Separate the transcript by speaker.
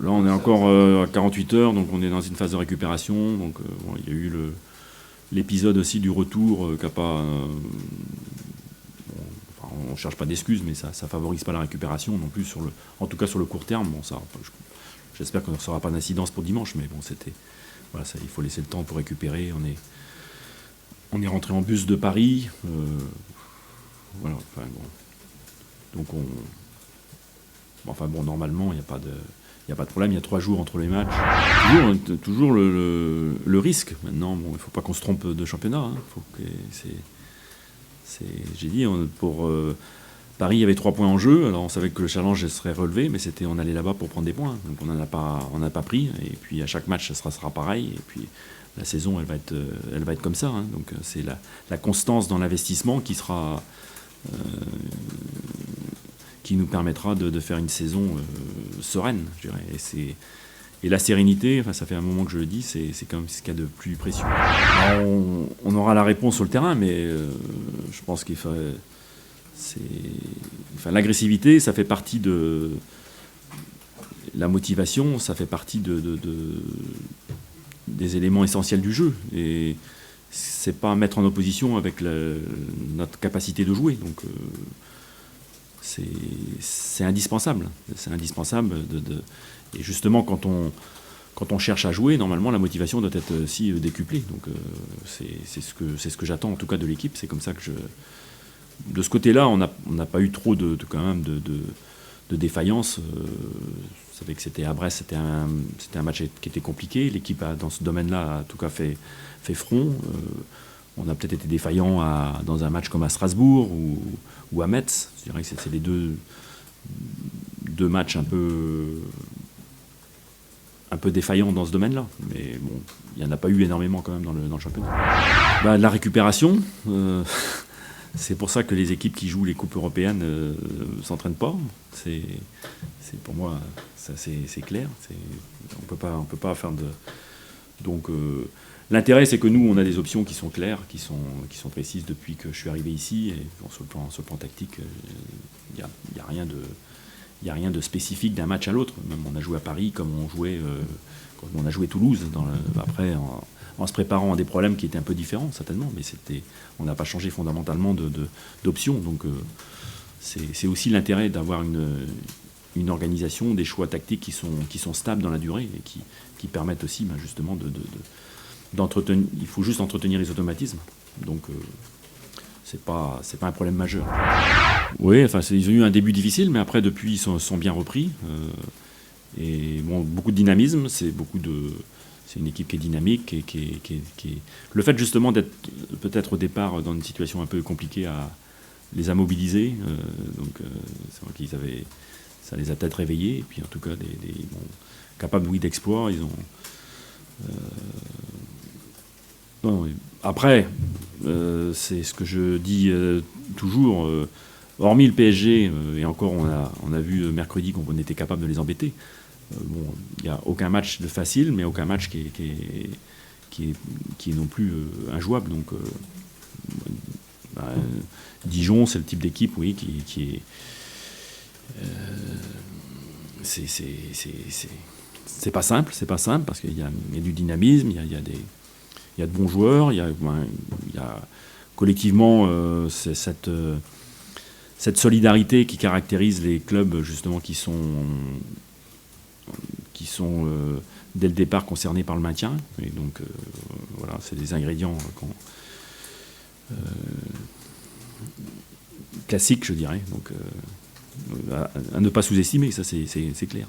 Speaker 1: Là, on est encore à 48 heures, donc on est dans une phase de récupération. Donc, bon, il y a eu l'épisode aussi du retour qui n'a pas. Bon, enfin, on ne cherche pas d'excuses, mais ça ne favorise pas la récupération non plus, en tout cas sur le court terme. Bon, ça, j'espère qu'on ne sera pas d'incidence pour dimanche, mais bon, voilà, il faut laisser le temps pour récupérer. On est rentré en bus de Paris. Voilà, enfin bon. Donc normalement, il n'y a pas de problème. Il y a 3 jours entre les matchs. Toujours le risque. Maintenant, bon, il ne faut pas qu'on se trompe de championnat. Hein. J'ai dit, pour Paris, il y avait 3 points en jeu. Alors on savait que le challenge serait relevé, mais on allait là-bas pour prendre des points. Donc on n'en a pas pris. Et puis à chaque match, ça sera pareil. Et puis la saison, elle va être comme ça. Hein. Donc c'est la constance dans l'investissement qui nous permettra de faire une saison sereine, je dirais. Et la sérénité, enfin, ça fait un moment que je le dis, c'est quand même ce qu'il y a de plus précieux. Alors, on aura la réponse sur le terrain, mais je pense qu'il faut. Enfin, l'agressivité, ça fait partie de. La motivation, ça fait partie des éléments essentiels du jeu. Et c'est pas mettre en opposition avec notre capacité de jouer. Donc. C'est indispensable. C'est indispensable et justement, quand on cherche à jouer, normalement, la motivation doit être aussi décuplée. Donc, c'est ce que j'attends, en tout cas, de l'équipe. C'est comme ça que de ce côté-là, on n'a pas eu trop quand même de défaillance. Vous savez que c'était à Brest, c'était un match qui était compliqué. L'équipe, dans ce domaine-là, a en tout cas fait front. On a peut-être été défaillant dans un match comme à Strasbourg ou à Metz. Je dirais que c'est les deux matchs un peu défaillants dans ce domaine-là. Mais bon, il n'y en a pas eu énormément quand même dans le championnat. La récupération, c'est pour ça que les équipes qui jouent les coupes européennes ne s'entraînent pas. C'est pour moi, ça c'est clair. On peut pas faire de... Donc... l'intérêt, c'est que nous, on a des options qui sont claires, qui sont précises depuis que je suis arrivé ici. Et bon, sur le plan tactique, il n'y a rien de spécifique d'un match à l'autre. Même on a joué à Paris comme on a joué Toulouse. Après, en se préparant à des problèmes qui étaient un peu différents, certainement. Mais on n'a pas changé fondamentalement d'options. Donc c'est aussi l'intérêt d'avoir une organisation, des choix tactiques qui sont stables dans la durée et qui permettent aussi justement il faut juste entretenir les automatismes. Donc, c'est pas un problème majeur. Oui, enfin, ils ont eu un début difficile, mais après, depuis, ils sont bien repris. Et bon, beaucoup de dynamisme. C'est une équipe qui est dynamique. Le fait, justement, d'être peut-être au départ dans une situation un peu compliquée les a mobilisés. C'est vrai ça les a peut-être réveillés. Et puis, en tout cas, capables, oui, d'exploits. Ils ont... Non, après, c'est ce que je dis toujours, hormis le PSG, et encore on a vu mercredi qu'on était capable de les embêter. Bon, il n'y a aucun match de facile, mais aucun match qui est non plus injouable. Donc, Dijon, c'est le type d'équipe, oui, qui est... c'est pas simple, parce qu'il y a du dynamisme, il y a de bons joueurs, il y a collectivement cette solidarité qui caractérise les clubs justement qui sont dès le départ concernés par le maintien. Et donc voilà, c'est des ingrédients classiques, je dirais. Donc à ne pas sous-estimer, ça c'est clair.